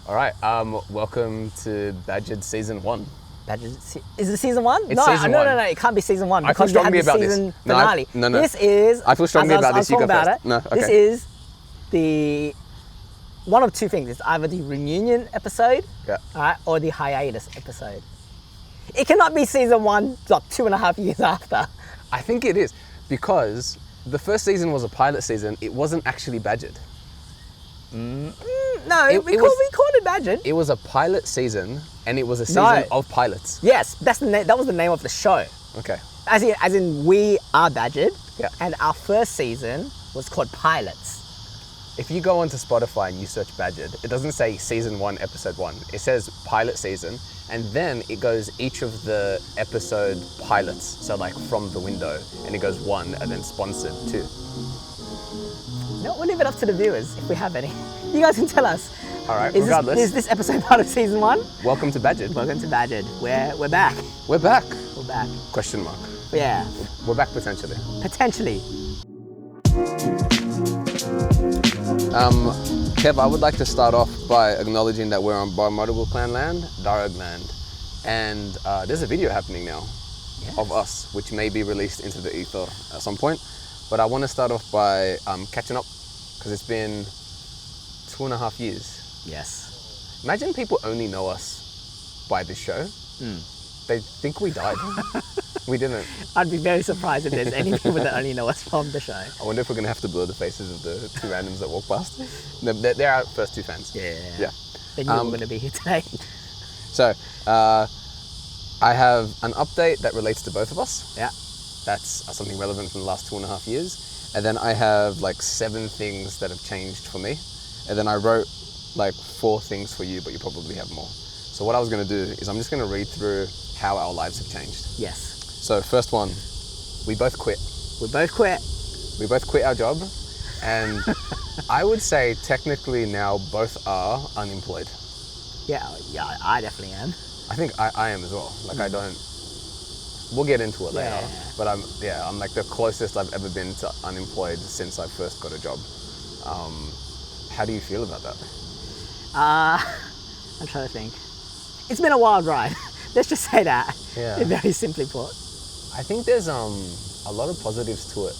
All right. Welcome to Badgered Season 1. Badgered, is it Season 1? It's no, Season 1. No, it can't be Season 1 I feel because we had strongly the about season this. finale. No. This is... I feel strongly about this. You go first. No, okay. This is the... one of two things. It's either the reunion episode, or the hiatus episode. It cannot be Season 1, like 2.5 years after. I think it is, because the first season was a pilot season. It wasn't actually Badgered. No, we called it Badgered. It was a pilot season, and it was a season of pilots. Yes, that's the that was the name of the show. Okay. As in we are Badgered, Yeah. and our first season was called Pilots. If you go onto Spotify and you search Badgered, it doesn't say Season 1, Episode 1. It says pilot season, and then it goes each of the episode pilots. So like from the window, and it goes 1, and then sponsored 2. No, we'll leave it up to the viewers if we have any. You guys can tell us. All right, regardless. Is this episode part of Season 1? Welcome to Badgered. Welcome to Badgered. We're back. We're back. We're back. Question mark. Yeah. We're back potentially. Potentially. Kev, I would like to start off by acknowledging that we're on Badgered clan land, Darug land, and there's a video happening now of us, which may be released into the ether at some point. But I want to start off by catching up, because it's been 2.5 years. Yes. Imagine people only know us by this show. They think we died. We didn't. I'd be very surprised if there's any people that only know us from the show. I wonder if we're going to have to blur the faces of the two randoms that walk past. They're our first two fans. Yeah. They knew we were going to be here today. So, I have an update that relates to both of us. Yeah. That's something relevant from the last 2.5 years. And then I have like 7 things that have changed for me. And then I wrote like 4 things for you, but you probably have more. So what I was going to do is I'm just going to read through how our lives have changed. Yes. So first one, we both quit. We both quit. We both quit our job. And I would say technically now both are unemployed. Yeah, I definitely am. I think I am as well. Like I don't, we'll get into it later. But I'm like the closest I've ever been to unemployed since I first got a job. How do you feel about that? I'm trying to think. It's been a wild ride. Let's just say that. Yeah. Very simply put. I think there's a lot of positives to it.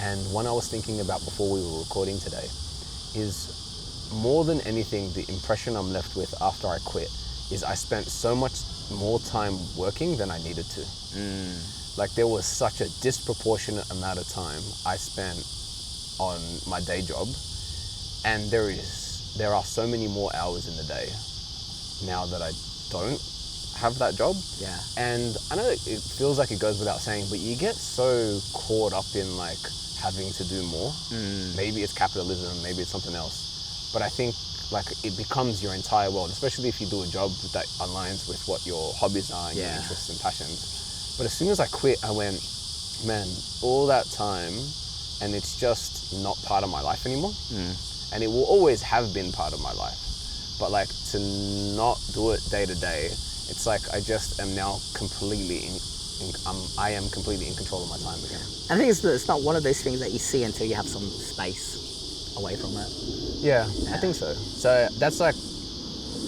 And one I was thinking about before we were recording today is, more than anything, the impression I'm left with after I quit is I spent so much more time working than I needed to. Like there was such a disproportionate amount of time I spent on my day job, and there are so many more hours in the day now that I don't have that job. Yeah. And I know it feels like it goes without saying, but you get so caught up in like having to do more. Maybe it's capitalism, maybe it's something else. But I think like it becomes your entire world, especially if you do a job that aligns with what your hobbies are and your interests and passions. But as soon as I quit, I went, man, all that time, and it's just not part of my life anymore. And it will always have been part of my life. But like to not do it day to day, it's like I just am now completely I am completely in control of my time again. I think it's not one of those things that you see until you have some space away from it. Yeah, I think so. So that's like,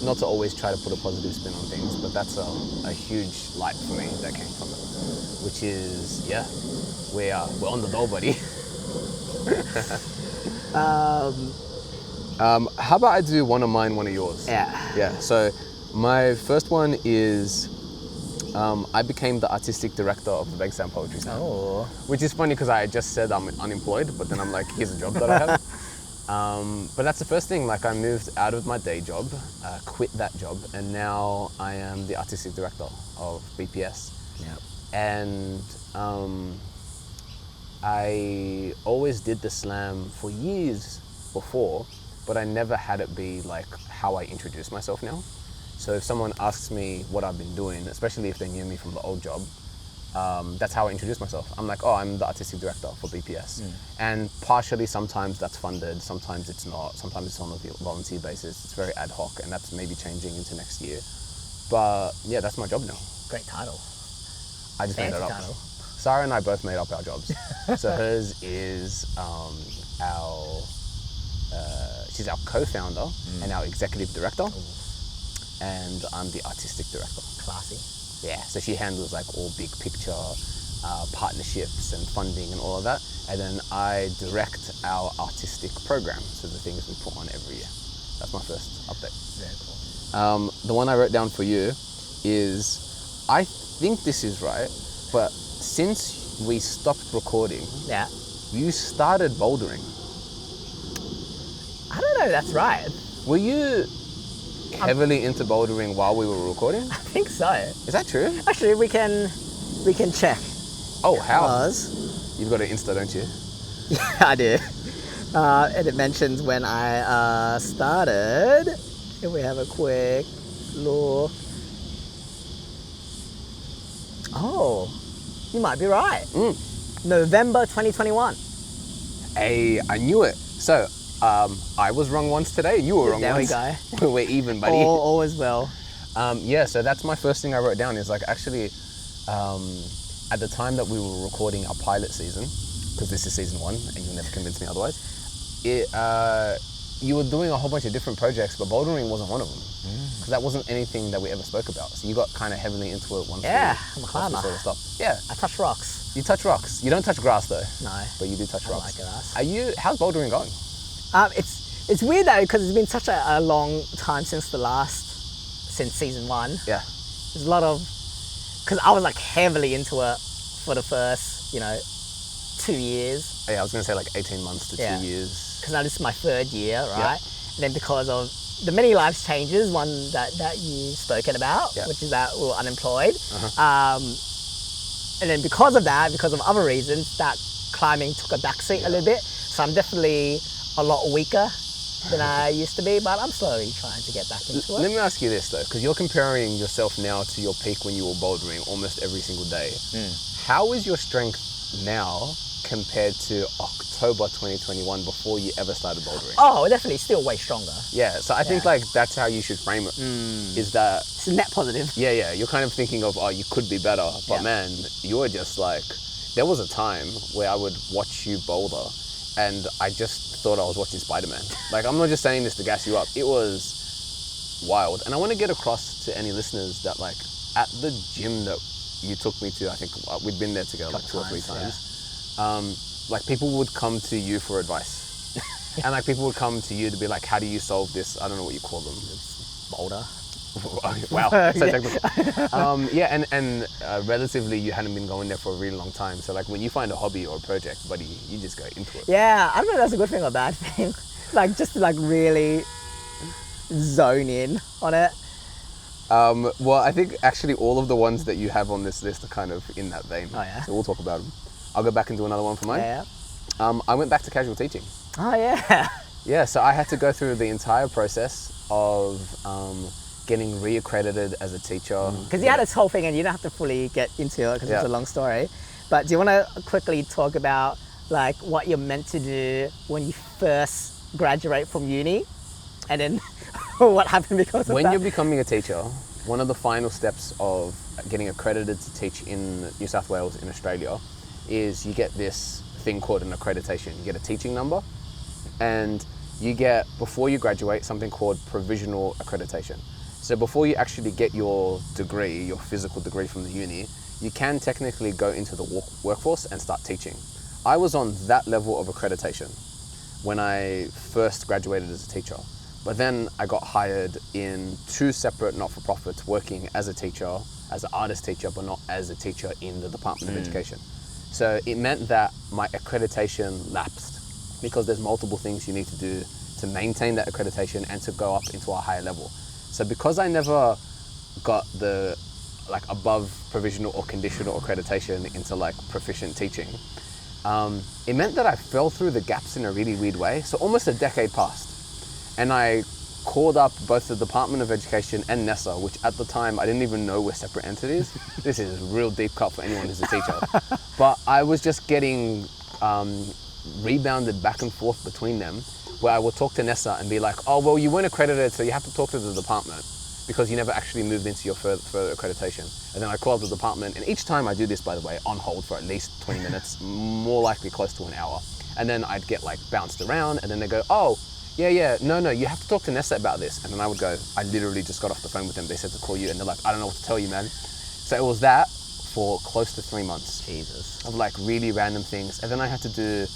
not to always try to put a positive spin on things, but that's a huge light for me that came from it, which is, we're on the door, buddy. How about I do one of mine, one of yours? Yeah, so my first one is, I became the artistic director of the Beg Sound Poetry Slam. Oh. Which is funny because I just said I'm unemployed, but then I'm like, here's a job that I have. But that's the first thing, like I moved out of my day job, quit that job, and now I am the artistic director of BPS. Yeah. And I always did the slam for years before, but I never had it be like how I introduce myself now. So if someone asks me what I've been doing, especially if they knew me from the old job, that's how I introduce myself. I'm like, oh, I'm the artistic director for BPS. And partially, sometimes that's funded, sometimes it's not, sometimes it's on a volunteer basis. It's very ad hoc, and that's maybe changing into next year. But yeah, that's my job now. Great title. I just made it up. Title. Sarah and I both made up our jobs. So hers is our She's our co-founder and our executive director. And I'm the artistic director. Classy. Yeah, so she handles like all big picture partnerships and funding and all of that. And then I direct our artistic program, so the things we put on every year. That's my first update. Very cool. The one I wrote down for you is, I think this is right, but since we stopped recording, Yeah. you started bouldering. I don't know if that's right. Were you heavily into bouldering while we were recording? I think so. Is that true? Actually, we can check. Oh, how? Because You've got an Insta, don't you? yeah, I do. And it mentions when I started. If we have a quick look. Oh, you might be right. November 2021. Hey, I knew it. So, I was wrong once today, you were wrong There once. we go. We're even, buddy. All is well. Yeah, so that's my first thing I wrote down is like actually, at the time that we were recording our pilot season, because this is season 1 and you'll never convince me otherwise, you were doing a whole bunch of different projects, but bouldering wasn't one of them. Because that wasn't anything that we ever spoke about. So you got kind of heavily into it once Yeah, we I'm a climber. sort of stopped. Yeah, I touch rocks. you touch rocks. You don't touch grass though. No. But you do touch I rocks. like grass. How's bouldering going? It's weird though, because it's been such a long time since season 1. Yeah. There's a lot of, because I was like heavily into it for the first, 2 years. Yeah, I was going to say like 18 months to Yeah. 2 years. Because now this is my 3rd year, right? And then because of the many life changes, one that you've spoken about, Yeah. which is that we were unemployed. And then because of that, because of other reasons, that climbing took a backseat a little bit. So I'm definitely a lot weaker than I used to be, but I'm slowly trying to get back into Let it. me ask you this though, because you're comparing yourself now to your peak when you were bouldering almost every single day. How is your strength now compared to October 2021 before you ever started bouldering? Oh, definitely still way stronger. Yeah, so I think like that's how you should frame it. Is that, It's a net positive. yeah, you're kind of thinking of, oh, you could be better, but Yeah. man, you were just like, there was a time where I would watch you boulder and I just thought I was watching Spider-Man. Like, I'm not just saying this to gas you up. It was wild. And I want to get across to any listeners that like at the gym that you took me to, I think we'd been there together like 2 or 3 times. Like people would come to you for advice. And like people would come to you to be like, how do you solve this? I don't know what you call them. Boulder. Wow, so technical. Yeah, and relatively you hadn't been going there for a really long time. So like when you find a hobby or a project, buddy, you just go into it. Yeah, I don't know if that's a good thing or a bad thing. Like just to like really zone in on it. Well, I think actually all of the ones that you have on this list are kind of in that vein. Oh, yeah? So we'll talk about them. I'll go back and do another one for mine. Yeah. I went back to casual teaching. Oh yeah. Yeah, so I had to go through the entire process of getting reaccredited as a teacher. Because you had this whole thing and you don't have to fully get into it because Yeah. it's a long story. But do you want to quickly talk about like what you're meant to do when you first graduate from uni and then what happened because of When that? you're becoming a teacher, one of the final steps of getting accredited to teach in New South Wales in Australia is you get this thing called an accreditation. You get a teaching number and you get, before you graduate, something called provisional accreditation. So before you actually get your degree, your physical degree from the uni, you can technically go into the workforce and start teaching. I was on that level of accreditation when I first graduated as a teacher. But then I got hired in 2 separate not-for-profits working as a teacher, as an artist teacher, but not as a teacher in the Department of Education. So it meant that my accreditation lapsed because there's multiple things you need to do to maintain that accreditation and to go up into a higher level. So because I never got the like above provisional or conditional accreditation into like proficient teaching, it meant that I fell through the gaps in a really weird way. So almost a decade passed. And I called up both the Department of Education and NESA, which at the time I didn't even know were separate entities. This is a real deep cut for anyone who's a teacher. But I was just getting rebounded back and forth between them, where I would talk to NESA and be like, oh, well, you weren't accredited, so you have to talk to the department because you never actually moved into your further accreditation. And then I call up the department, and each time I do this, by the way, on hold for at least 20 minutes, more likely close to an hour. And then I'd get like bounced around, and then they go, oh, Yeah. No, you have to talk to Nessa about this. And then I would go, I literally just got off the phone with them. They said to call you. And they're like, I don't know what to tell you, man. So it was that for close to 3 months. Jesus. Of like really random things. And then I had to do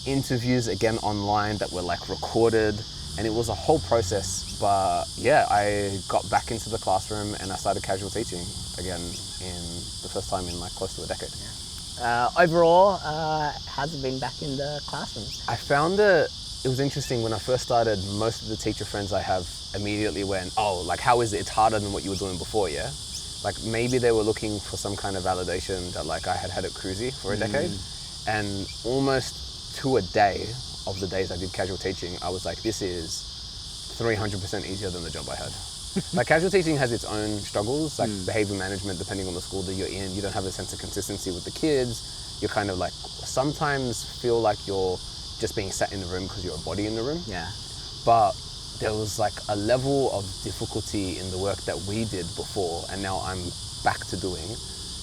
interviews again online that were like recorded. And it was a whole process. But yeah, I got back into the classroom and I started casual teaching again in the first time in like close to a decade. Overall, how's it been back in the classroom? I found it was interesting when I first started. Most of the teacher friends I have immediately went, oh, like how is it? It's harder than what you were doing before, yeah? Like maybe they were looking for some kind of validation that like I had it cruisy for a decade. And almost to a day of the days I did casual teaching, I was like, this is 300% easier than the job I had. Like casual teaching has its own struggles, like behavior management, depending on the school that you're in. You don't have a sense of consistency with the kids. You're kind of like, sometimes feel like you're just being sat in the room because you're a body in the room. Yeah. But there was like a level of difficulty in the work that we did before, and now I'm back to doing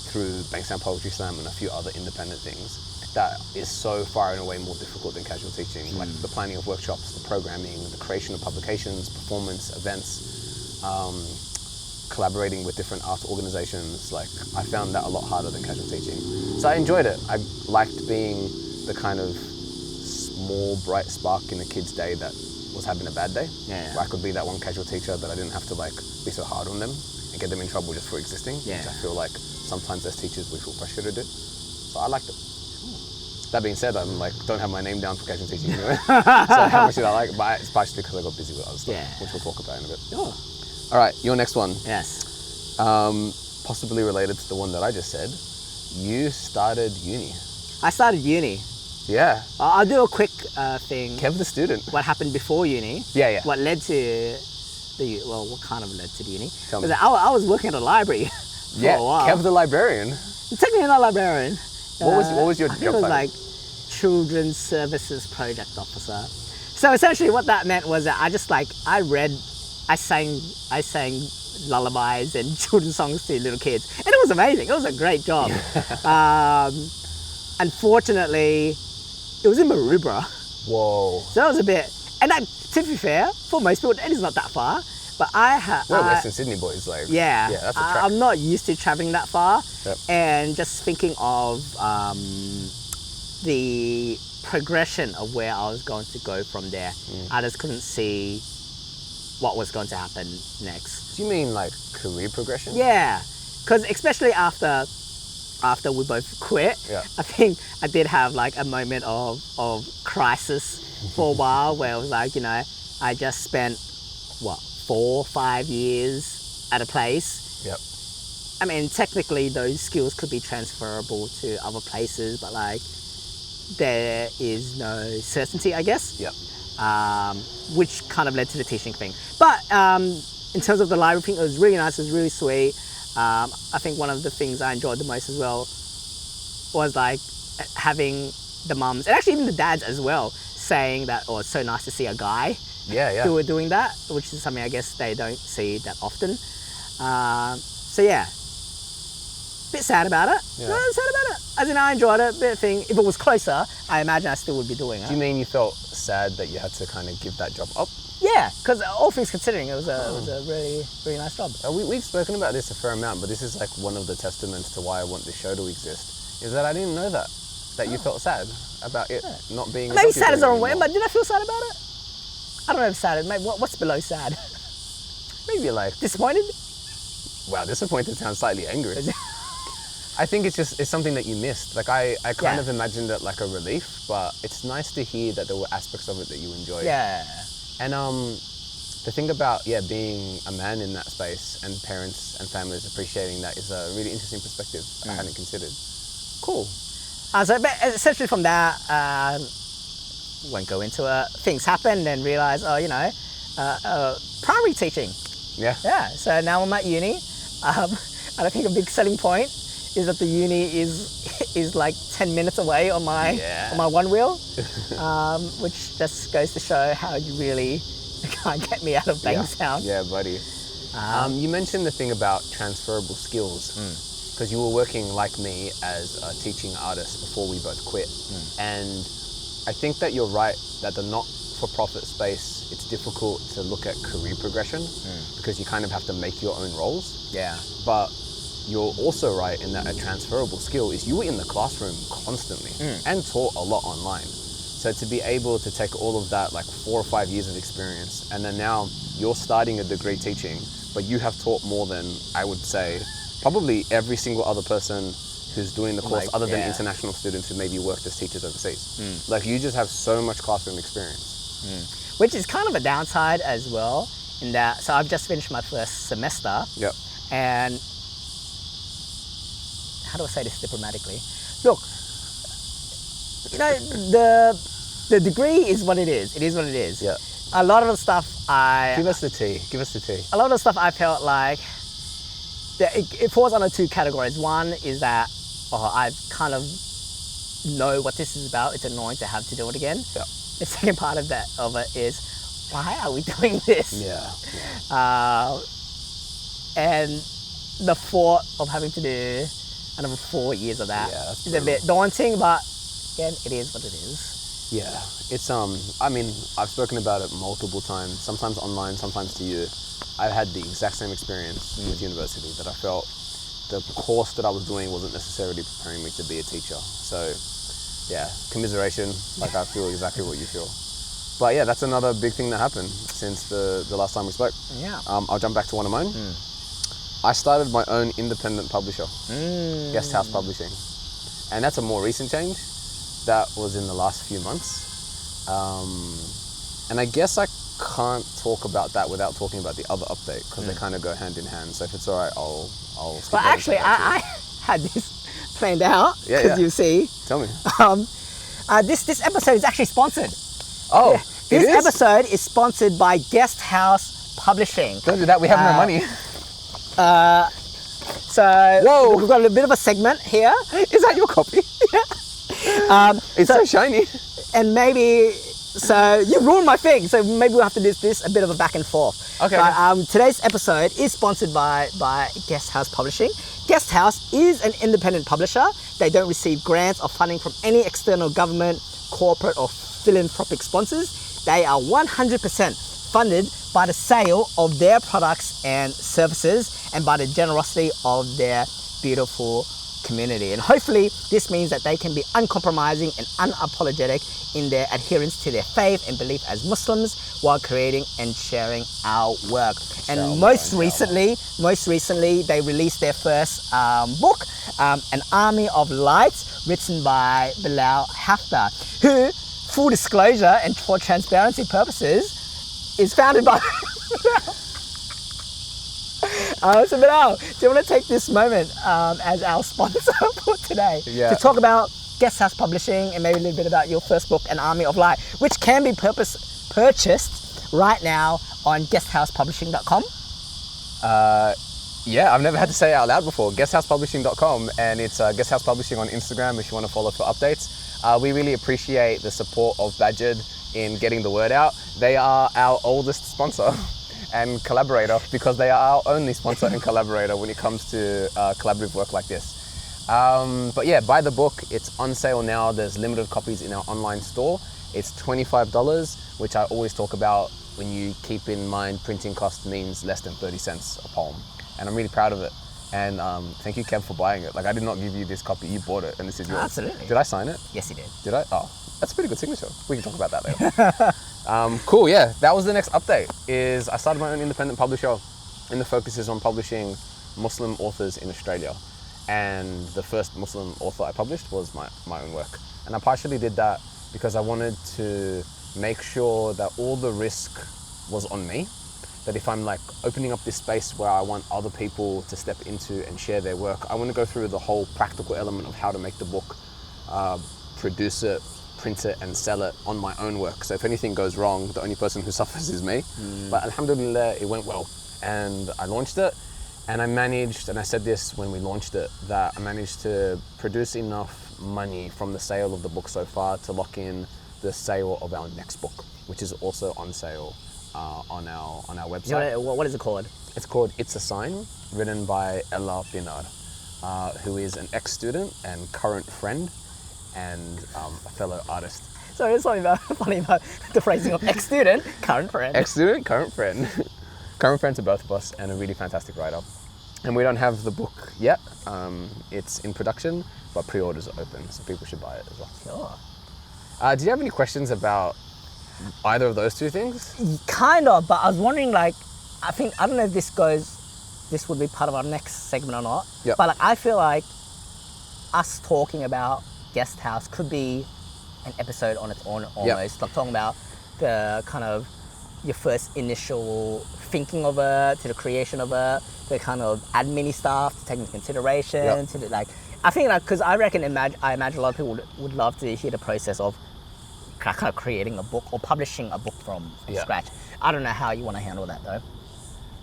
through Bankstown Poetry Slam and a few other independent things, that is so far and away more difficult than casual teaching. Like the planning of workshops, the programming, the creation of publications, performance, events, collaborating with different art organizations. Like I found that a lot harder than casual teaching. So I enjoyed it. I liked being the kind of small bright spark in the kid's day that was having a bad day. Yeah. Where I could be that one casual teacher that I didn't have to like be so hard on them and get them in trouble just for existing. Yeah. Which I feel like sometimes as teachers we feel pressure to do. So I liked it. That being said, I'm like, don't have my name down for casual teaching anyway. So how much did I like? But it's partially because I got busy with other stuff, which we'll talk about in a bit. Oh. All right, your next one. Yes. Possibly related to the one that I just said. You started uni. I started uni. Yeah. I'll do a quick thing. Kev the student. What happened before uni? Yeah. What led to what kind of led to the uni? Tell me. I was working at a library for a while. Kev the librarian. Technically not a librarian. What was your I think job it was title? like Children's Services Project Officer. So essentially what that meant was that I sang lullabies and children's songs to little kids. And it was amazing. It was a great job. Unfortunately, it was in Maroubra. Whoa. So that was a bit, and that, to be fair, for most people, it is not that far. But we're Western Sydney boys, like. Yeah. Yeah, that's a track. I'm not used to traveling that far. Yep. And just thinking of the progression of where I was going to go from there, I just couldn't see what was going to happen next. Do you mean like career progression? Yeah, because especially after we both quit, Yeah. I think I did have like a moment of crisis for a while where it was like, I just spent 4 or 5 years at a place. Yep. I mean, technically those skills could be transferable to other places, but like there is no certainty, I guess. Yep. Which kind of led to the teaching thing. But in terms of the library thing, it was really nice, it was really sweet. I think one of the things I enjoyed the most as well was like having the mums, and actually even the dads as well, saying that, oh, it's so nice to see a guy who are doing that, which is something I guess they don't see that often. So yeah, bit sad about it. Yeah. No, sad about it. As in, I enjoyed it, bit of thing. If it was closer, I imagine I still would be doing it. Do you mean you felt sad that you had to kind of give that job up? Yeah, because all things considering, it was a really, really nice job. We've spoken about this a fair amount, but this is like one of the testaments to why I want this show to exist, is that I didn't know that you felt sad about it not being. Maybe sad is the wrong way, but did I feel sad about it? I don't know if sad is. Maybe what's below sad? Maybe like Disappointed? Wow, disappointed sounds slightly angry. I think it's something that you missed. Like I kind of imagined it like a relief, but it's nice to hear that there were aspects of it that you enjoyed. Yeah. And the thing about being a man in that space and parents and families appreciating that is a really interesting perspective I hadn't considered. Cool. So but essentially from that, won't go into it. Things happened and realised, primary teaching. Yeah. Yeah. So now I'm at uni. And I think a big selling point is that the uni is like 10 minutes away on my one wheel, which just goes to show how you really can't get me out of Bankstown. Yeah, buddy. You mentioned the thing about transferable skills, because you were working like me as a teaching artist before we both quit, and I think that you're right that the not not-for-profit space, it's difficult to look at career progression because you kind of have to make your own roles. Yeah. But you're also right in that a transferable skill is you were in the classroom constantly and taught a lot online. So to be able to take all of that, like 4 or 5 years of experience, and then now you're starting a degree teaching, but you have taught more than, I would say, probably every single other person who's doing the course, other than international students who maybe worked as teachers overseas. Like, you just have so much classroom experience. Which is kind of a downside as well, in that, so I've just finished my first semester. Yep. And how do I say this diplomatically? Look, you know, the degree is what it is. It is what it is. Yeah. A lot of the stuff Give us the tea. Give us the tea. A lot of the stuff I felt like that it falls under 2 categories. One is that I kind of know what this is about. It's annoying to have to do it again. Yeah. The second part of it is, why are we doing this? Yeah. And the thought of having to do another 4 years of that is a bit daunting, but again, it is what it is. Yeah, it's I mean, I've spoken about it multiple times, sometimes online, sometimes to you. I've had the exact same experience with university, that I felt the course that I was doing wasn't necessarily preparing me to be a teacher. So yeah, commiseration, like I feel exactly what you feel. But yeah, that's another big thing that happened since the last time we spoke. Yeah. I'll jump back to one of mine. I started my own independent publisher, Guest House Publishing. And that's a more recent change. That was in the last few months. And I guess I can't talk about that without talking about the other update, because they kind of go hand in hand. So if it's all right, I'll skip But right actually, into that I had this planned out, Yeah, because yeah. you see. Tell me. This episode is actually sponsored. Oh, This it is? episode is sponsored by Guest House Publishing. Don't do that, we have no money. So Whoa. we've got a bit of a segment here. Is that your copy? It's so shiny. And maybe, so you ruined my thing, so maybe we'll have to do this a bit of a back and forth. Okay. But, today's episode is sponsored by Guest House Publishing. Guest House is an independent publisher. They don't receive grants or funding from any external government, corporate or philanthropic sponsors. They are 100% funded by the sale of their products and services and by the generosity of their beautiful community. And hopefully this means that they can be uncompromising and unapologetic in their adherence to their faith and belief as Muslims while creating and sharing our work. And most recently they released their first book, An Army of Light, written by Bilal Haftar, who, full disclosure and for transparency purposes, is founded by so Bilal, do you want to take this moment as our sponsor for today to talk about Guest House Publishing and maybe a little bit about your first book, An Army of Light, which can be purchased right now on guesthousepublishing.com? Yeah, I've never had to say it out loud before. Guesthousepublishing.com, and it's Guest House Publishing on Instagram if you want to follow for updates. We really appreciate the support of Badgered in getting the word out. They are our oldest sponsor and collaborator, because they are our only sponsor and collaborator when it comes to collaborative work like this. But yeah, buy the book. It's on sale now. There's limited copies in our online store. It's $25, which I always talk about when you keep in mind printing cost means less than 30 cents a poem. And I'm really proud of it. And thank you, Kev, for buying it. Like, I did not give you this copy. You bought it, and this is yours. Absolutely. Did I sign it? Yes, you did. Did I? Oh, that's a pretty good signature. We can talk about that later. Cool, yeah. That was the next update, is I started my own independent publisher, and the focus is on publishing Muslim authors in Australia. And the first Muslim author I published was my own work. And I partially did that because I wanted to make sure that all the risk was on me. That if I'm like opening up this space where I want other people to step into and share their work, I want to go through the whole practical element of how to make the book, produce it, print it and sell it on my own work. So if anything goes wrong, the only person who suffers is me. But alhamdulillah, it went well. And I launched it, and I managed, and I said this when we launched it, that I managed to produce enough money from the sale of the book so far to lock in the sale of our next book, which is also on sale on our website. You know, what is it called? It's called It's a Sign, written by Ella Binar, who is an ex-student and current friend and a fellow artist. So it's something funny about the phrasing of ex-student, current friend. Ex-student, current friend. Current friend to both of us and a really fantastic writer. And we don't have the book yet. It's in production, but pre-orders are open, so people should buy it as well. Sure. Do you have any questions about either of those two things? Kind of, but I was wondering, like, I don't know if this would be part of our next segment or not. Yep. But like, I feel like us talking about Guest House could be an episode on its own almost. Yep. Like talking about the kind of your first initial thinking of it, to the creation of it, the kind of admin stuff to take into consideration, Yep. to the, like, I think like, because I reckon, I imagine a lot of people would love to hear the process of kind of creating a book or publishing a book from Yeah. scratch. I don't know how you want to handle that though.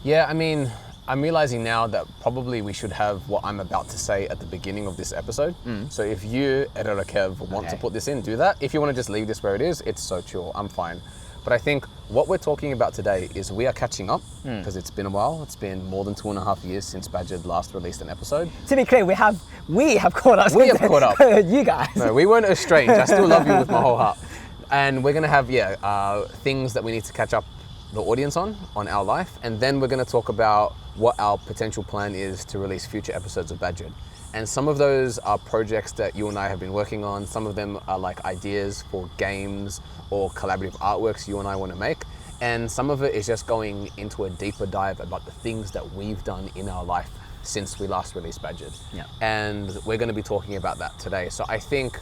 Yeah, I mean, I'm realizing now that probably we should have what I'm about to say at the beginning of this episode. So if you, editor Kev, want to Okay. put this in, do that. If you want to just leave this where it is, it's so chill, I'm fine. But I think what we're talking about today is we are catching up, because it's been a while. It's been more than 2.5 years since Badgered last released an episode. To be clear, we have caught up. We have caught up. You guys. No, we weren't estranged. I still love you with my whole heart. And we're gonna have, things that we need to catch up the audience on our life. And then we're gonna talk about what our potential plan is to release future episodes of Badgered. And some of those are projects that you and I have been working on. Some of them are like ideas for games or collaborative artworks you and I want to make. And some of it is just going into a deeper dive about the things that we've done in our life since we last released Badgered. Yeah. And we're going to be talking about that today. So I think,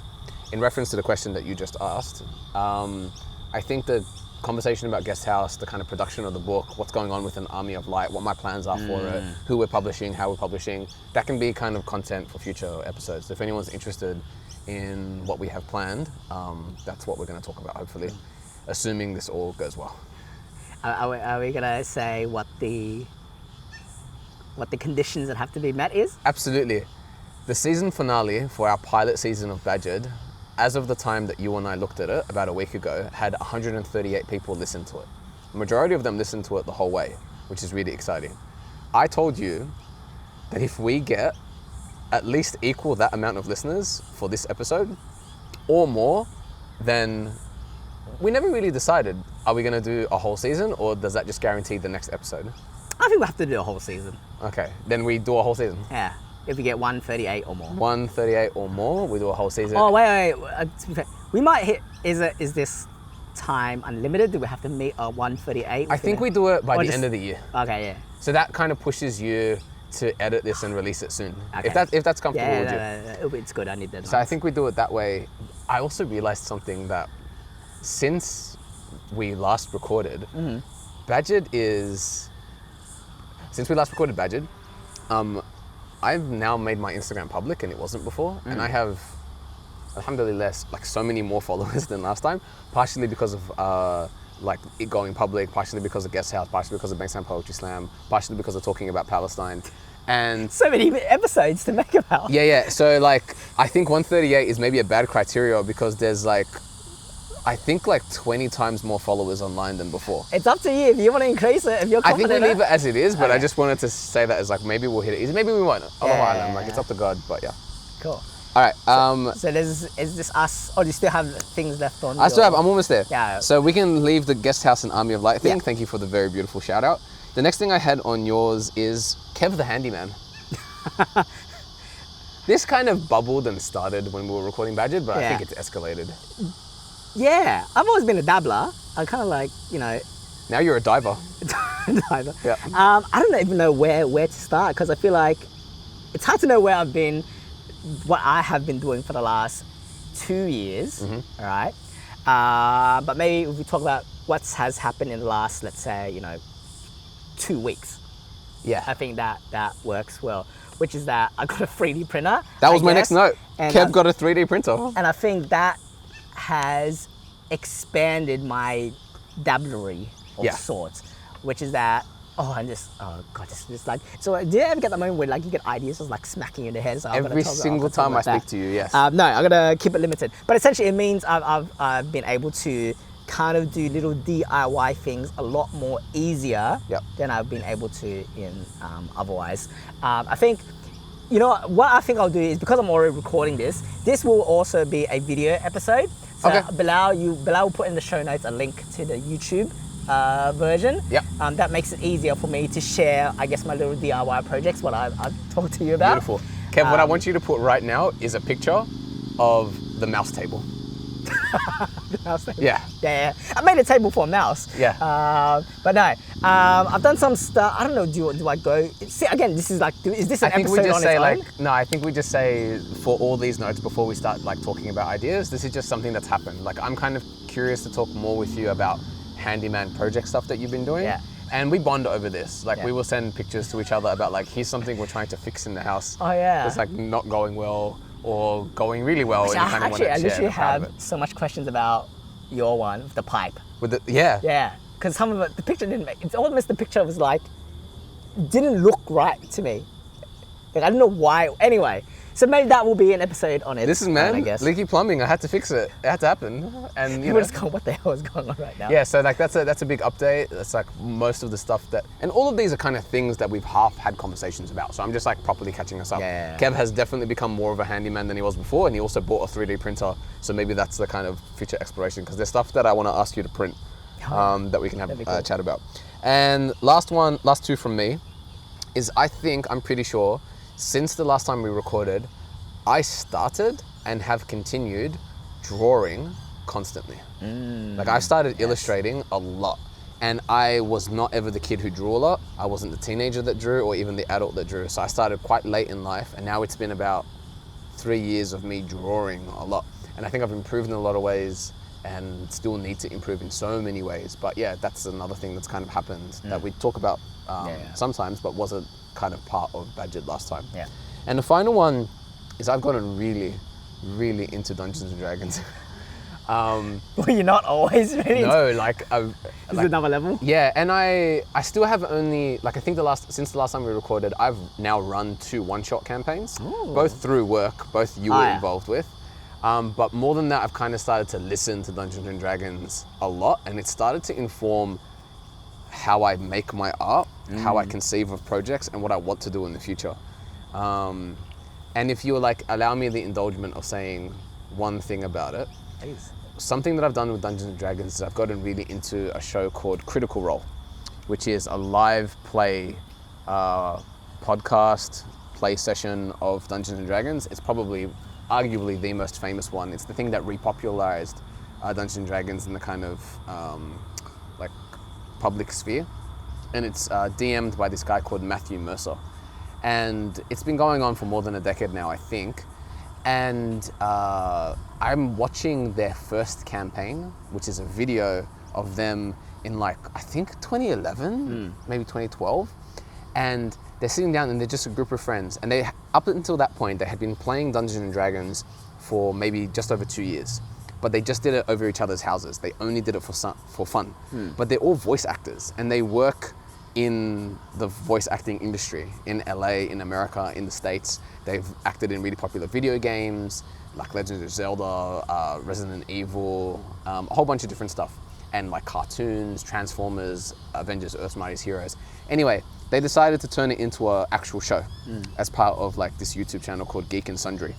in reference to the question that you just asked, I think the conversation about Guest House, the kind of production of the book, what's going on with an Army of Light, what my plans are for it, who we're publishing, how we're publishing, that can be kind of content for future episodes. If anyone's interested in what we have planned, that's what we're going to talk about, hopefully, assuming this all goes well. Are we gonna say what the conditions that have to be met is? Absolutely. The season finale for our pilot season of Badgered, as of the time that you and I looked at it, about a week ago, had 138 people listen to it. The majority of them listened to it the whole way, which is really exciting. I told you that if we get at least equal that amount of listeners for this episode, or more, then we never really decided, are we gonna do a whole season, or does that just guarantee the next episode? I think we have to do a whole season. Okay, then we do a whole season. Yeah, if we get 138 or more. 138 or more, we do a whole season. Oh wait. To be fair, we might hit. Is this time unlimited? Do we have to meet a 138? I think we do it by or the just- end of the year. Okay, yeah. So that kind of pushes you to edit this and release it soon. Okay. If that's comfortable Yeah, with you. it's good. I need that. So I think we do it that way. I also realized something, that since we last recorded, Badgered is... Since we last recorded Badgered, I've now made my Instagram public, and it wasn't before. And I have, alhamdulillah, like so many more followers than last time, partially because of like it going public, partially because of Guest House, partially because of Bankstown Poetry Slam, partially because of talking about Palestine. And so many episodes to make about. yeah. So like, I think 138 is maybe a bad criteria, because there's like, I think like 20 times more followers online than before. It's up to you if you want to increase it. If you're I think confident. we leave it as it is, but I Okay. just wanted to say that as like, maybe we'll hit it. Maybe we won't. Allahu A'lam. Like, it's up to God, but yeah. Cool. All right. So is this us, or do you still have things left on? I still have, I'm almost there. Yeah. So we can leave the Guest House and Army of Light thing. Yeah. Thank you for the very beautiful shout out. The next thing I had on yours is Kev the Handyman. This kind of bubbled and started when we were recording Badgered, but I Yeah. think it's escalated. Yeah, I've always been a dabbler. I kind of like, Now you're a diver. diver. Yeah. I don't even know where to start, because I feel like it's hard to know where I've been, what I have been doing for the last 2 years, all right? But maybe if we talk about what has happened in the last, let's say, 2 weeks. Yeah. I think that works well, which is that I got a 3D printer. That was I my guess, next note. and, Kev got a 3D printer. and I think that has expanded my dabblery of Yeah. sorts, which is that, just like, so do you ever get that moment where like you get ideas just like smacking you in the head? So I'm gonna Every talk single about time I that. speak to you, yes. No, I'm gonna keep it limited. But essentially it means I've been able to kind of do little DIY things a lot more easier Yep. than I've been able to in otherwise. I think, what I think I'll do is, because I'm already recording this will also be a video episode. So Okay. Bilal will put in the show notes a link to the YouTube version. Yep. That makes it easier for me to share, I guess, my little DIY projects, what I've talked to you about. Beautiful. Kev, what I want you to put right now is a picture of the mouse table. The mouse table. Yeah. Yeah. I made a table for a mouse. Yeah. But no, I've done some stuff. I don't know. Do I go? See, again, this is like, is this an I think episode we just on say its like, no, I think we just say for all these notes before we start like talking about ideas, this is just something that's happened. Like I'm kind of curious to talk more with you about handyman project stuff that you've been doing. Yeah. And we bond over this. Like Yeah. we will send pictures to each other about like, here's something we're trying to fix in the house. Oh yeah. It's like not going well or going really well. Actually, and you kind of want to I share literally the proud of have so much questions about your one, the pipe. With the, yeah. Yeah, because some of it, the picture didn't make. It's almost the picture was like, didn't look right to me. Like I don't know why. Anyway, so maybe that will be an episode on it. This is, man, I guess. leaky plumbing. I had to fix it. It had to happen. And you People know. just go, what the hell is going on right now? Yeah, so like that's a big update. That's like most of the stuff that, and all of these are kind of things that we've half had conversations about. So I'm just like properly catching us up. Yeah. Kev has definitely become more of a handyman than he was before, and he also bought a 3D printer. So maybe that's the kind of future exploration, because there's stuff that I want to ask you to print that we can have That'd be a cool. chat about. And last two from me is I'm pretty sure since the last time we recorded, I started and have continued drawing constantly. Like I started illustrating a lot, and I was not ever the kid who drew a lot. I wasn't the teenager that drew or even the adult that drew. So I started quite late in life, and now it's been about 3 years of me drawing a lot. And I think I've improved in a lot of ways and still need to improve in so many ways. But yeah, that's another thing that's kind of happened that we talk about sometimes, but wasn't kind of part of Badgered last time. Yeah. And the final one is I've gotten really, really into Dungeons and Dragons. Well, you're not always ready. No, like, Is it another level? yeah, and I still have only, like I think since the last time we recorded, I've now run 2 one-shot campaigns, both through work, both you were involved with. But more than that, I've kind of started to listen to Dungeons and Dragons a lot, and it started to inform how I make my art, how I conceive of projects, and what I want to do in the future. And if you like allow me the indulgence of saying one thing about it, Please. something that I've done with Dungeons and Dragons is I've gotten really into a show called Critical Role, which is a live play podcast play session of Dungeons and Dragons. It's probably arguably the most famous one. It's the thing that repopularized Dungeons and Dragons in the kind of like public sphere, and it's DM'd by this guy called Matthew Mercer, and it's been going on for more than a decade now, I think. And I'm watching their first campaign, which is a video of them in like, I think 2011, maybe 2012. And they're sitting down and they're just a group of friends. And they, up until that point, they had been playing Dungeons and Dragons for maybe just over 2 years. But they just did it over each other's houses. They only did it for fun. But they're all voice actors, and they work in the voice acting industry in LA, in America, in the States. They've acted in really popular video games like Legend of Zelda, Resident Evil, a whole bunch of different stuff, and like cartoons, Transformers, Avengers, Earth's Mightiest Heroes. Anyway, they decided to turn it into an actual show as part of like this YouTube channel called Geek and Sundry.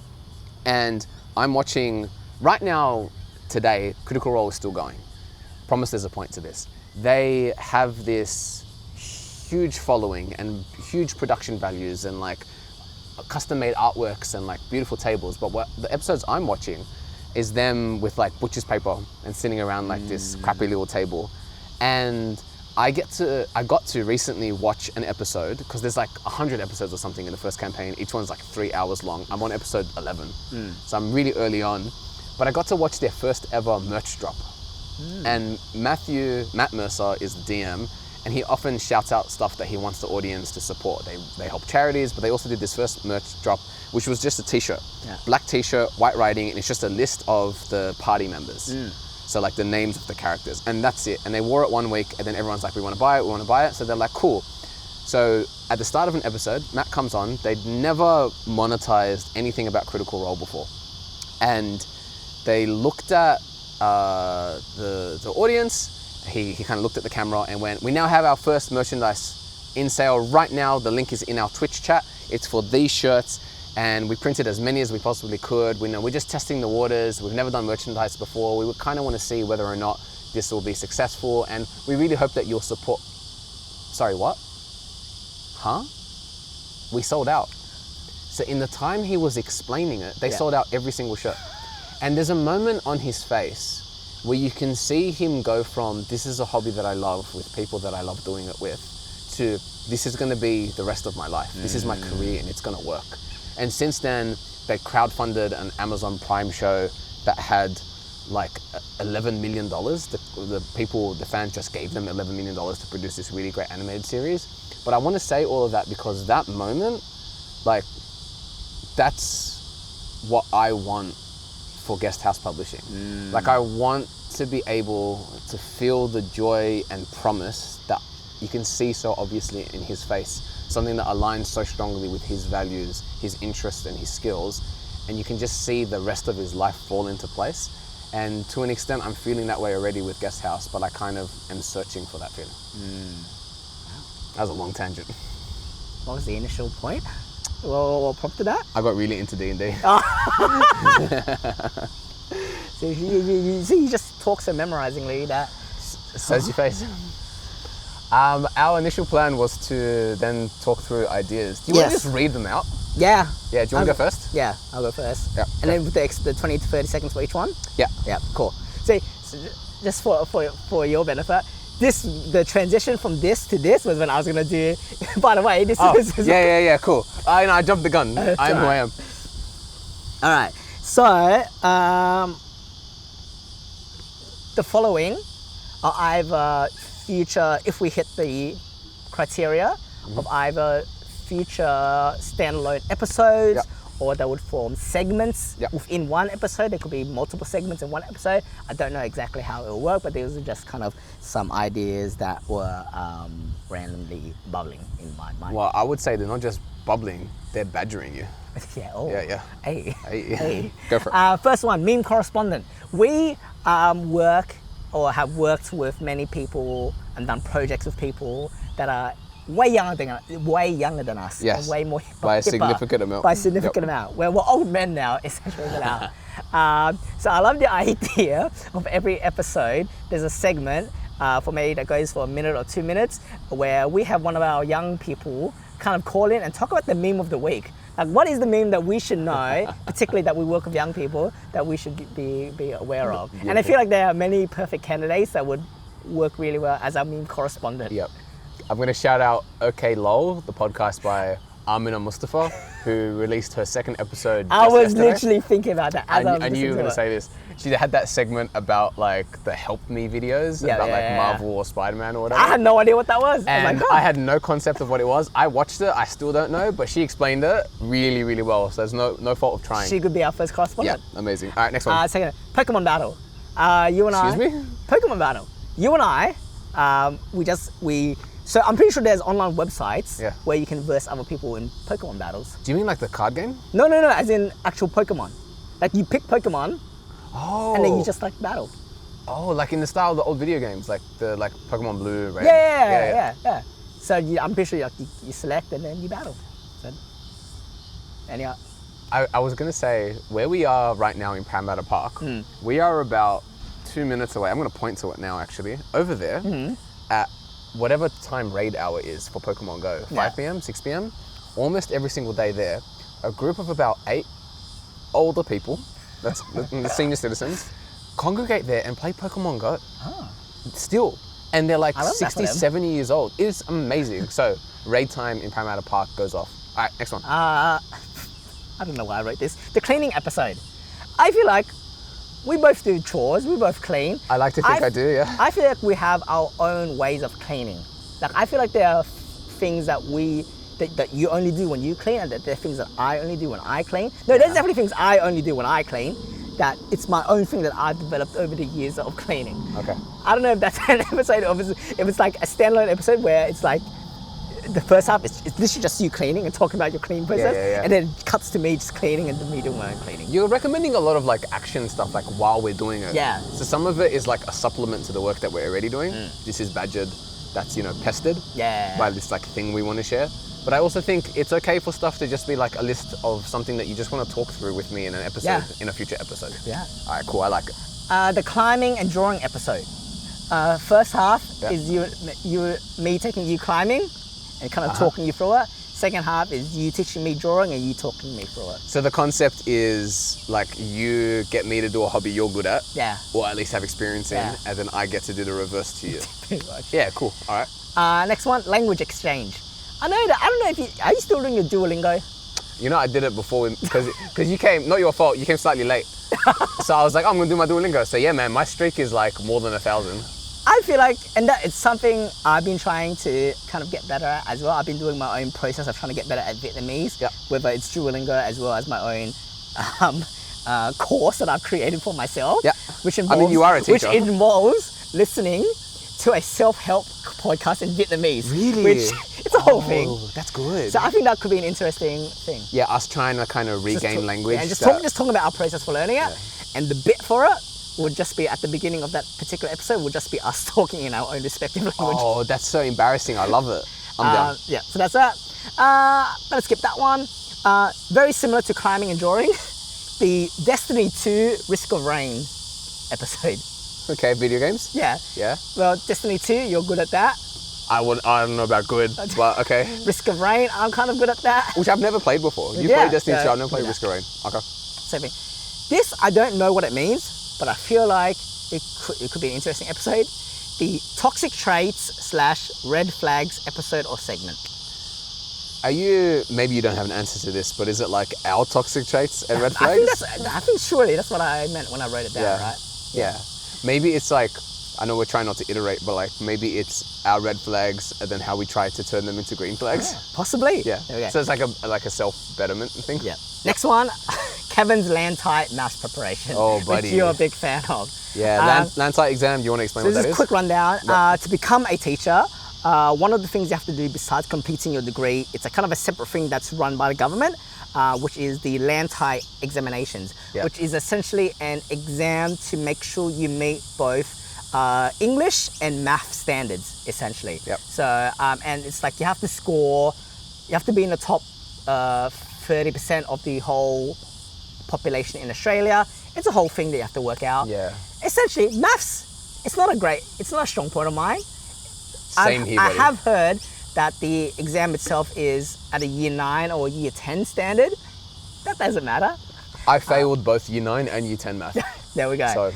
And I'm watching right now, today, Critical Role is still going. Promise there's a point to this. They have this huge following and huge production values and like custom made artworks and like beautiful tables. But what the episodes I'm watching is them with like butcher's paper and sitting around like this crappy little table. And I got to recently watch an episode, because there's like 100 episodes or something in the first campaign. Each one's like 3 hours long. I'm on episode 11. So I'm really early on. But I got to watch their first ever merch drop. And Matt Mercer is the DM, and he often shouts out stuff that he wants the audience to support. They help charities, but they also did this first merch drop, which was just a t-shirt. Black t-shirt, white writing, and it's just a list of the party members. So like the names of the characters, and that's it. And they wore it 1 week, and then everyone's like, we want to buy it. So they're like, cool. So at the start of an episode, Matt comes on. They'd never monetized anything about Critical Role before. And they looked at the audience. He kind of looked at the camera and went, we now have our first merchandise in sale right now. The link is in our Twitch chat. It's for these shirts. and we printed as many as we possibly could. We're just testing the waters. We've never done merchandise before. We would kind of want to see whether or not this will be successful, and we really hope that you'll support. Sorry, what? Huh? We sold out. So in the time he was explaining it, they sold out every single shirt. And there's a moment on his face where you can see him go from, this is a hobby that I love with people that I love doing it with, to this is gonna be the rest of my life. This is my career and it's gonna work. And since then, they crowdfunded an Amazon Prime show that had like $11 million. The fans just gave them $11 million to produce this really great animated series. But I wanna say all of that because that moment, like, that's what I want for Guest House Publishing. Like, I want to be able to feel the joy and promise that you can see so obviously in his face, something that aligns so strongly with his values, his interests and his skills, and you can just see the rest of his life fall into place. And to an extent, I'm feeling that way already with Guest House, but I kind of am searching for that feeling. That was a long tangent. What was the initial point? What prompted that? I got really into D&D. So you just talk so memorizingly that... Says your face. Our initial plan was to then talk through ideas. Do you want to just read them out? Yeah. Yeah, do you want to go first? Yeah, I'll go first. Yeah. And then with the 20 to 30 seconds for each one? Yeah. Yeah, cool. So just for your benefit, the transition from this to this was when I was going to do, by the way, this is... Yeah, cool. I jumped the gun. I am who I am. All right. So, the following are either future, if we hit the criteria of either future standalone episodes, or they would form segments within one episode. There could be multiple segments in one episode. I don't know exactly how it will work, but these are just kind of some ideas that were randomly bubbling in my mind. Well, I would say they're not just bubbling, they're badgering you. Yeah, oh. Yeah. Hey. Go for it. First one, meme correspondent. We work or have worked with many people and done projects with people that are way younger than us. Yes. Way more By a hipper, significant amount. By a significant amount. We're old men now, essentially now. So I love the idea of every episode. There's a segment for me that goes for a minute or 2 minutes where we have one of our young people kind of call in and talk about the meme of the week. Like, what is the meme that we should know, particularly that we work with young people, that we should be aware of? Beautiful. And I feel like there are many perfect candidates that would work really well as our meme correspondent. Yep. I'm going to shout out OK Lol, the podcast by Amina Mustafa, who released her second episode I was yesterday. literally thinking about that. I knew you were going to say this. She had that segment about like the Help Me videos, Marvel or Spider-Man or whatever. I had no idea what that was. And I had no concept of what it was. I watched it, I still don't know, but she explained it really, really well. So there's no fault of trying. She could be our first correspondent. Yeah, amazing. All right, next one. Second, Pokemon Battle. You and Excuse me? Pokemon Battle. You and I, so I'm pretty sure there's online websites where you can verse other people in Pokemon battles. Do you mean like the card game? No, as in actual Pokemon. Like you pick Pokemon, and then you just like battle. Oh, like in the style of the old video games, like Pokemon Blue, Red. Yeah. So I'm pretty sure you select and then you battle. So, anyhow. I was gonna say, where we are right now in Parramatta Park, we are about 2 minutes away. I'm gonna point to it now actually. Over there, at whatever time raid hour is for Pokemon Go, 5 p.m., 6 p.m, almost every single day there, a group of about 8 older people, that's the senior citizens, congregate there and play Pokemon Go. Still. And they're like 60, 70 years old. It's amazing. So, raid time in Parramatta Park goes off. All right, next one. I don't know why I wrote this. The cleaning episode. I feel like we both do chores, we both clean. I like to think I do, yeah. I feel like we have our own ways of cleaning. Like, I feel like there are things that that you only do when you clean, and that there are things that I only do when I clean. No, there's definitely things I only do when I clean, that it's my own thing that I've developed over the years of cleaning. Okay. I don't know if that's an episode, or if it's like a standalone episode where it's like, the first half is literally just you cleaning and talking about your cleaning process, and then it cuts to me just cleaning and me doing my own cleaning. You're recommending a lot of like action stuff like while we're doing it. Yeah. So some of it is like a supplement to the work that we're already doing. This is Badgered, that's pested by this like thing we want to share. But I also think it's okay for stuff to just be like a list of something that you just want to talk through with me in an episode, in a future episode. Yeah. All right, cool. I like it. The climbing and drawing episode. First half is me taking you climbing and kind of talking you through it. Second half is you teaching me drawing and you talking me through it. So the concept is like you get me to do a hobby you're good at, or at least have experience in, and then I get to do the reverse to you. Pretty much. Yeah, cool. All right. Next one, language exchange. I don't know if are you still doing your Duolingo? You know, I did it before because you came, not your fault, you came slightly late. So I was like, I'm gonna do my Duolingo. So yeah, man, my streak is like more than 1,000. I feel like, and that it's something I've been trying to kind of get better at as well. I've been doing my own process of trying to get better at Vietnamese, whether it's Duolingo as well as my own course that I've created for myself. Which involves, I mean, you are a teacher. Which involves listening to a self-help podcast in Vietnamese. Really? Which it's a whole thing. That's good. So I think that could be an interesting thing. Yeah, us trying to kind of regain language. And just talking about our process for learning it, and the bit for it would just be at the beginning of that particular episode would just be us talking in our own respective language. Oh, that's so embarrassing. I love it. I'm down. Yeah, so that's that. Better skip that one. Very similar to climbing and drawing, the Destiny 2 Risk of Rain episode. Okay, video games? Yeah. Yeah. Well, Destiny 2, you're good at that. I don't know about good, but okay. Risk of Rain, I'm kind of good at that. Which I've never played before. You played Destiny 2, I've never played Risk of Rain. Okay. Same thing. This, I don't know what it means, but I feel like it could be an interesting episode. The toxic traits / red flags episode or segment. Maybe you don't have an answer to this, but is it like our toxic traits and red flags? I think surely that's what I meant when I wrote it down, right? Yeah. Maybe it's like, I know we're trying not to iterate, but like maybe it's our red flags and then how we try to turn them into green flags. Possibly. Yeah. Okay. So it's like a self-betterment thing. Yeah. Next one, Kevin's land tight maths preparation. Oh, buddy. Which you're a big fan of. Yeah, land tight exam, do you want to explain what that is? This is a quick rundown. To become a teacher, one of the things you have to do besides completing your degree, it's a kind of a separate thing that's run by the government, which is the land tight examinations, which is essentially an exam to make sure you meet both English and math standards, essentially. So, and it's like you have to be in the top 30% of the whole population in Australia. It's a whole thing that you have to work out. Yeah. Essentially, maths, it's not a strong point of mine. Same here, buddy. I have heard that the exam itself is at a year 9 or year 10 standard. That doesn't matter. I failed both year 9 and year 10 math. There we go.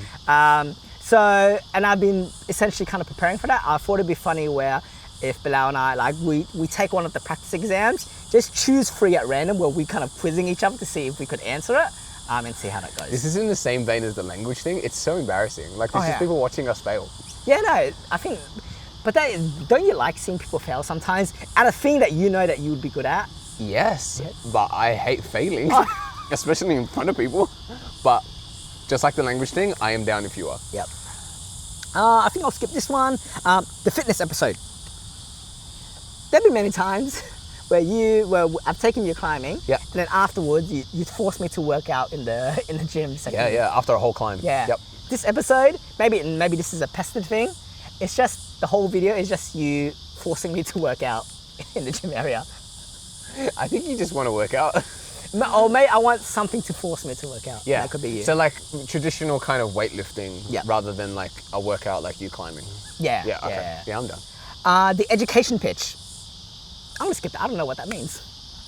So, and I've been essentially kind of preparing for that. I thought it'd be funny where if Bilal and I, like, we take one of the practice exams, just choose 3 at random where we kind of quizzing each other to see if we could answer it, and see how that goes. This is in the same vein as the language thing. It's so embarrassing. Like, there's just people watching us fail. Yeah, no, I think, but don't you like seeing people fail sometimes at a thing that you know that you would be good at? Yes, but I hate failing, especially in front of people. But just like the language thing, I am down if you are. Yep. I think I'll skip this one. The fitness episode. There've been many times where I've taken you climbing, and then afterwards you forced me to work out in the gym. Yeah, after a whole climb. Yeah. Yep. This episode, maybe this is a pested thing. It's just the whole video is just you forcing me to work out in the gym area. I think you just want to work out. Or maybe I want something to force me to work out. Yeah. That could be you. So like traditional kind of weightlifting rather than like a workout like you climbing. Yeah. Yeah, okay. Yeah, I'm done. The education pitch. I'm gonna skip that. I don't know what that means.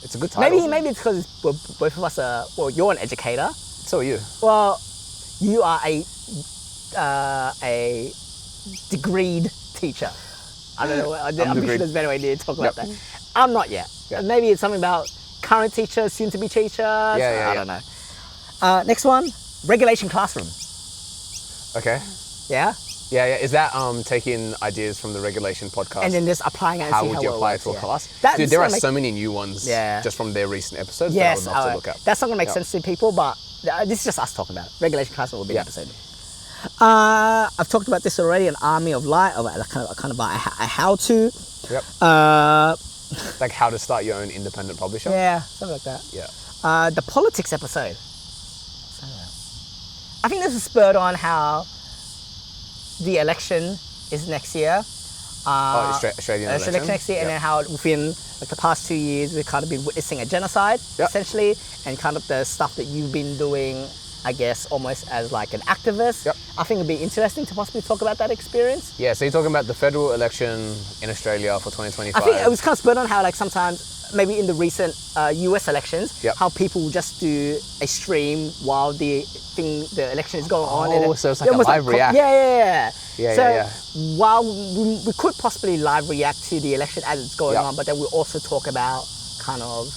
It's a good title. Maybe it's because both of us are, well, you're an educator. So are you. Well, you are a degreed teacher. I don't know. I'm sure there's a better way to talk about that. I'm not yet. Yeah. Maybe it's something about current teachers, soon to be teachers. I don't know. Next one, regulation classroom. Okay. Yeah. Yeah. Is that taking ideas from the regulation podcast and then just applying it and how see would how you it apply works, it to a class? That Dude, there are so many new ones just from their recent episodes that I would love to look at. That's not going to make sense to people, but this is just us talking about it. Regulation classroom will be an episode. I've talked about this already, an army of light, of kind of a how-to. Yep. Like how to start your own independent publisher. Yeah, something like that. Yeah. The politics episode. I think this is spurred on how the election is next year. Australian election. next year, and then how within like the past 2 years we've kind of been witnessing a genocide essentially, and kind of the stuff that you've been doing, I guess, almost as like an activist. I think it'd be interesting to possibly talk about that experience. Yeah, so you're talking about the federal election in Australia for 2025. I think it was kind of spurred on how like sometimes maybe in the recent US elections, how people will just do a stream while the election is going on. Oh, so it's like a live react. Yeah. Yeah. While we could possibly live react to the election as it's going on, but then we also talk about kind of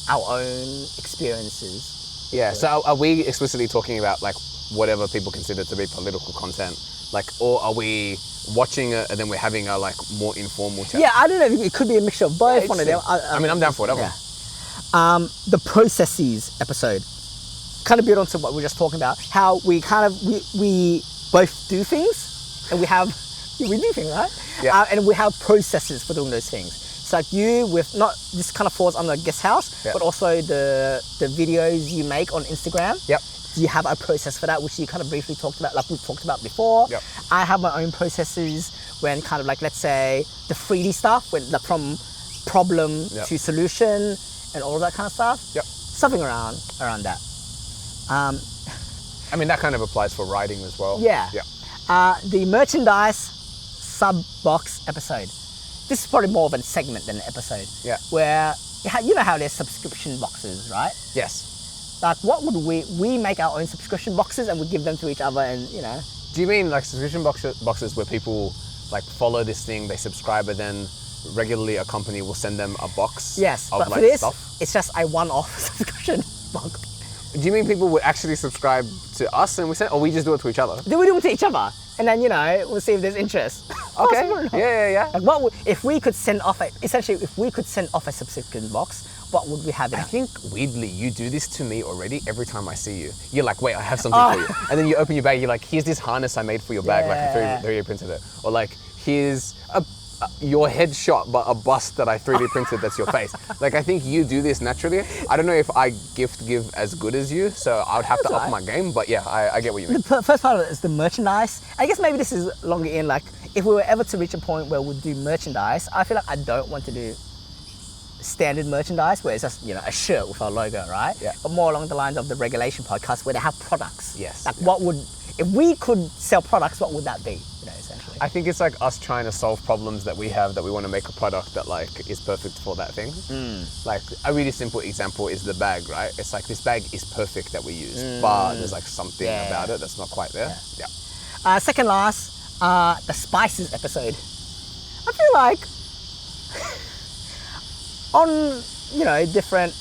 our own experiences. Yeah, so are we explicitly talking about like whatever people consider to be political content? Like, or are we watching it and then we're having a like more informal chat? Yeah, I don't know. It could be a mixture of both. One of them. I mean, I'm down for whatever. Yeah. The processes episode kind of build on to what we were just talking about. How we kind of we both do things, and we do things, right? Yeah. And we have processes for doing those things. So like you with not this kind of falls under guest house, but also the videos you make on Instagram. Yep. You have a process for that, which you kind of briefly talked about, like we've talked about before. Yep. I have my own processes when kind of like, let's say, the 3D stuff, when like from problem to solution and all of that kind of stuff. Yep. Something around that. I mean, that kind of applies for writing as well. Yeah. The merchandise sub-box episode. This is probably more of a segment than an episode. Yeah. Where, you know how there's subscription boxes, right? Yes. Like, what would we make our own subscription boxes and we give them to each other, and you know. Do you mean like subscription boxes where people like follow this thing, they subscribe, and then regularly a company will send them a box? Yes, of but like for this, stuff? it's just a one-off subscription box. Do you mean people would actually subscribe to us and we send, or we just do it to each other? Do we do it to each other? And then, you know, we'll see if there's interest. Okay. Yeah. Like if we could send off a subscription box, what would we have in it? I think weirdly you do this to me already every time I see you. You're like, wait, I have something for you. And then you open your bag, you're like, here's this harness I made for your bag, like I 3D printed it. Or like, here's your headshot, but a bust that I 3D printed that's your face. Like, I think you do this naturally. I don't know if I give as good as you, so I would have to up my game, but yeah, I get what you mean. The first part of it is the merchandise. I guess maybe this is longer in, like, if we were ever to reach a point where we'd do merchandise, I feel like I don't want to do standard merchandise where it's just, you know, a shirt with our logo, right? Yeah. But more along the lines of the regulation podcast where they have products. Yes. Like if we could sell products, what would that be? You know, essentially. I think it's like us trying to solve problems that we have, that we want to make a product that like is perfect for that thing. Like a really simple example is the bag, right? It's like this bag is perfect that we use, but there's like something about it that's not quite there. Yeah. Second last, the spices episode. I feel like on different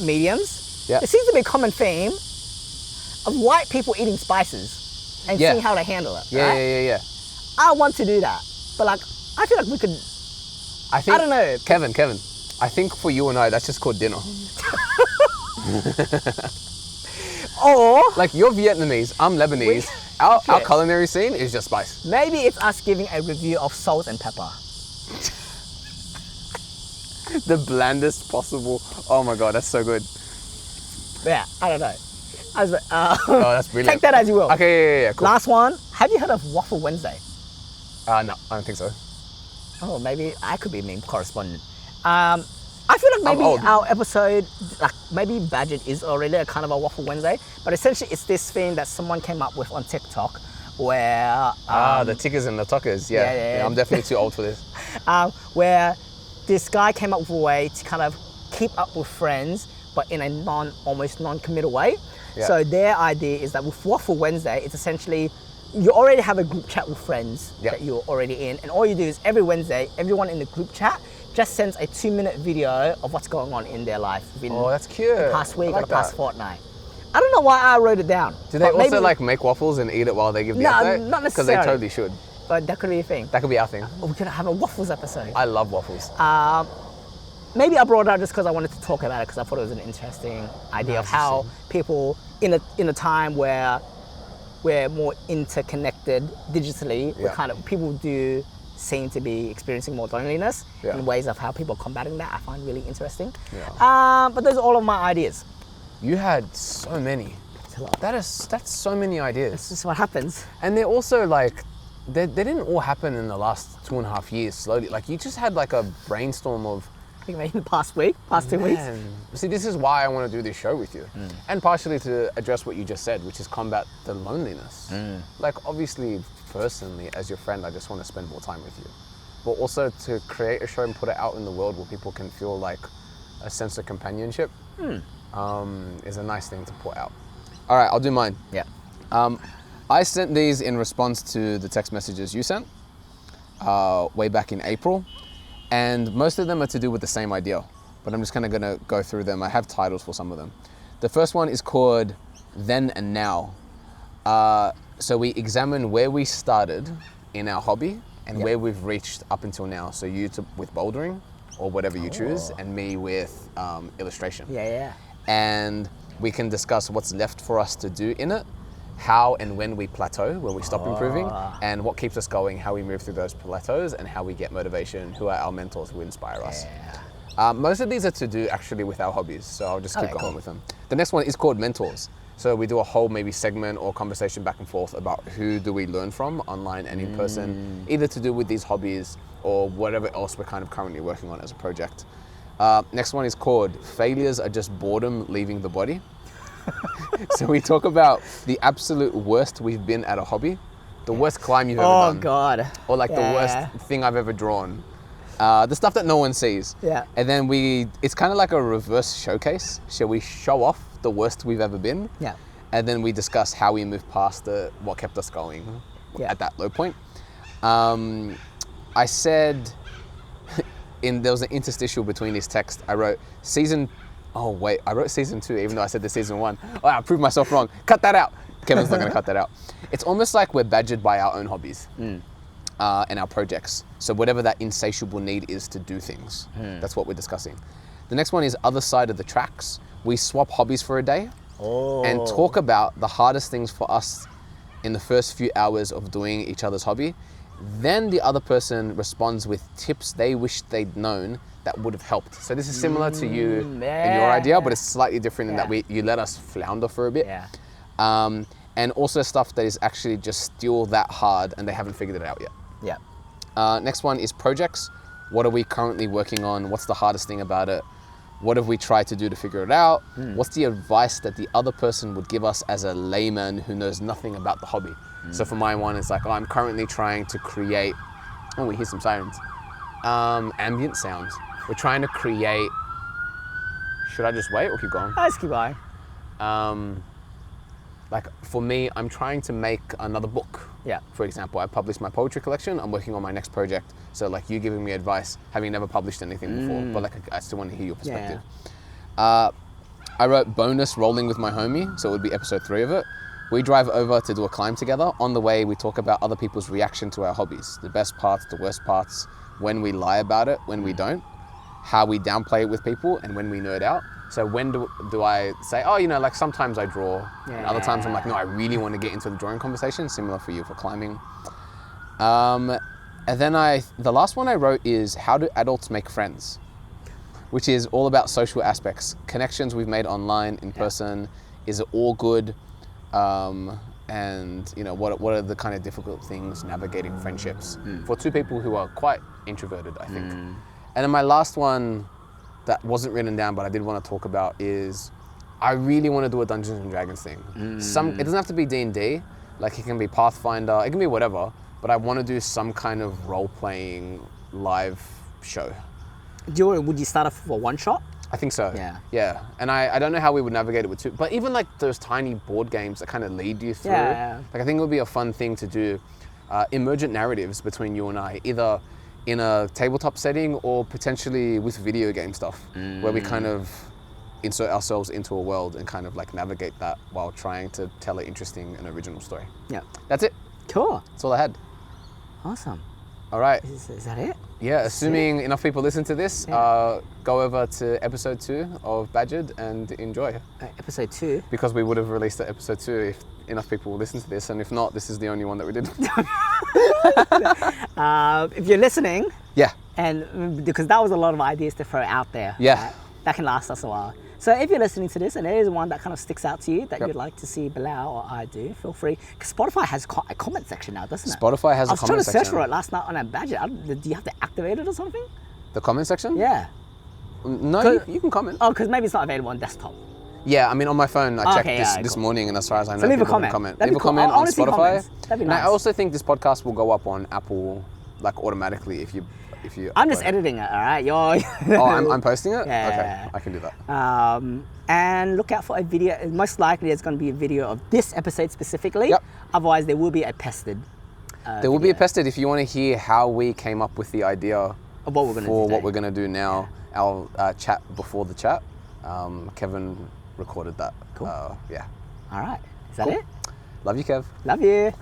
mediums, there seems to be a common theme of white people eating spices and seeing how they handle it. Yeah. I want to do that, but like I feel like we could. I don't know, Kevin. I think for you and I, that's just called dinner. Or like you're Vietnamese, I'm Lebanese. Our culinary scene is just spice. Maybe it's us giving a review of salt and pepper. The blandest possible. Oh my god, that's so good. Yeah, I don't know. Oh, that's brilliant. Take that as you will. Okay, yeah, cool. Last one. Have you heard of Waffle Wednesday? No, I don't think so. Oh, maybe I could be a meme correspondent. I feel like maybe our episode, like maybe Badgered is already a kind of a Waffle Wednesday, but essentially it's this thing that someone came up with on TikTok where... the tickers and the tuckers, yeah. I'm definitely too old for this. Where this guy came up with a way to kind of keep up with friends, but in a almost non-committal way. Yeah. So their idea is that with Waffle Wednesday, it's essentially, you already have a group chat with friends that you're already in, and all you do is every Wednesday, everyone in the group chat just sends a 2-minute video of what's going on in their life within that's cute. the past week or the past fortnight. I don't know why I wrote it down. Do they also like make waffles and eat it while they give the update? No, not necessarily. Because they totally should. But that could be a thing. That could be our thing. We could have a waffles episode. I love waffles. Maybe I brought it out just because I wanted to talk about it, because I thought it was an interesting idea of how people in a time where we're more interconnected digitally, people do seem to be experiencing more loneliness in ways of how people are combating that. I find really interesting. Yeah. But those are all of my ideas. You had so many. That's so many ideas. That's just what happens. And they're also like they didn't all happen in the last 2.5 years slowly. Like you just had like a brainstorm of, I think maybe in the past 2 weeks. man. See, this is why I want to do this show with you. And partially to address what you just said, which is combat the loneliness. Like obviously, personally, as your friend, I just want to spend more time with you. But also to create a show and put it out in the world where people can feel like a sense of companionship is a nice thing to put out. All right, I'll do mine. Yeah. I sent these in response to the text messages you sent way back in April. And most of them are to do with the same idea, but I'm just kind of going to go through them. I have titles for some of them. The first one is called Then and Now. So we examine where we started in our hobby and where we've reached up until now. So you with bouldering or whatever you choose, and me with illustration. Yeah. And we can discuss what's left for us to do in it, how and when we plateau, when we stop improving, and what keeps us going, how we move through those plateaus, and how we get motivation, who are our mentors who inspire us. Most of these are to do actually with our hobbies, so I'll just keep going with them. The next one is called Mentors. So we do a whole maybe segment or conversation back and forth about who do we learn from online and in person, either to do with these hobbies or whatever else we're kind of currently working on as a project. Next one is called Failures Are Just Boredom Leaving the Body. So we talk about the absolute worst we've been at a hobby, the worst climb you've ever done. Oh God. Or like the worst thing I've ever drawn. The stuff that no one sees. Yeah. And then it's kind of like a reverse showcase. So we show off the worst we've ever been. Yeah. And then we discuss how we moved past what kept us going at that low point. I said, there was an interstitial between these texts. I wrote I wrote season 2, even though I said the season 1. Oh, I proved myself wrong. Cut that out. Kevin's not going to cut that out. It's almost like we're badgered by our own hobbies and our projects. So whatever that insatiable need is to do things, that's what we're discussing. The next one is Other Side of the Tracks. We swap hobbies for a day and talk about the hardest things for us in the first few hours of doing each other's hobby. Then the other person responds with tips they wish they'd known that would have helped. So this is similar to you and your idea, but it's slightly different in that you let us flounder for a bit. And also stuff that is actually just still that hard and they haven't figured it out yet. Next one is projects. What are we currently working on? What's the hardest thing about it? What have we tried to do to figure it out? What's the advice that the other person would give us as a layman who knows nothing about the hobby? So for my one, it's like, I'm currently trying to create, we hear some sirens, ambient sounds. We're trying to create, should I just wait or keep going? Let's keep going. Like for me, I'm trying to make another book. For example, I published my poetry collection. I'm working on my next project. So like you giving me advice, having never published anything before, but like I still want to hear your perspective. I wrote bonus rolling with my homie. So it would be episode 3 of it. We drive over to do a climb together. On the way, we talk about other people's reaction to our hobbies, the best parts, the worst parts, when we lie about it, when we don't, how we downplay it with people, and when we nerd out. So when do I say, like sometimes I draw, and other times I'm like, no, I really want to get into the drawing conversation, similar for you for climbing. And then the last one I wrote is How Do Adults Make Friends? Which is all about social aspects, connections we've made online, in person, is it all good? And what are the kind of difficult things navigating friendships for two people who are quite introverted, I think. And then my last one that wasn't written down, but I did want to talk about is I really want to do a Dungeons and Dragons thing. It doesn't have to be D&D, like it can be Pathfinder, it can be whatever, but I want to do some kind of role-playing live show. Would you start off for one shot? I think so. Yeah. And I don't know how we would navigate it with two, but even like those tiny board games that kind of lead you through. Like I think it would be a fun thing to do, emergent narratives between you and I, either in a tabletop setting or potentially with video game stuff, where we kind of insert ourselves into a world and kind of like navigate that while trying to tell an interesting and original story. That's it. Cool. That's all I had. Awesome. All right. Is that it? Yeah, assuming enough people listen to this, go over to episode 2 of Badgered and enjoy. Episode 2? Because we would have released episode 2 if enough people listen to this, and if not, this is the only one that we did. If you're listening, yeah, and because that was a lot of ideas to throw out there, yeah, that can last us a while. So if you're listening to this and there is one that kind of sticks out to you that Yep. you'd like to see Bilal or I do, feel free. 'Cause Spotify has a comment section now, doesn't it? Spotify has I a was trying comment to section. search for it last night on a Badgered. Do you have to activate it or something? The comment section? Yeah. No, you can comment. Oh, because maybe it's not available on desktop. Yeah, I mean, on my phone, I checked Okay, this yeah, this cool. morning, and as far as I know, leave a people can comment. comment. That'd Leave be a cool. comment I on wanna see Spotify. comments. That'd be And I nice. also think this podcast will go up on Apple, like automatically if you. I'm just upload it. editing it, all right? You're Oh, I'm posting it. Yeah. Okay, I can do that. And look out for a video. Most likely, there's going to be a video of this episode specifically. Yep. Otherwise, there will be a pested. There will be a video pested if you want to hear how we came up with the idea of what we're going to do. for what today. we're going to do now. Our chat before the chat. Kevin recorded that. Cool. Yeah. All right. Is that Cool. it? Love you, Kev. Love you.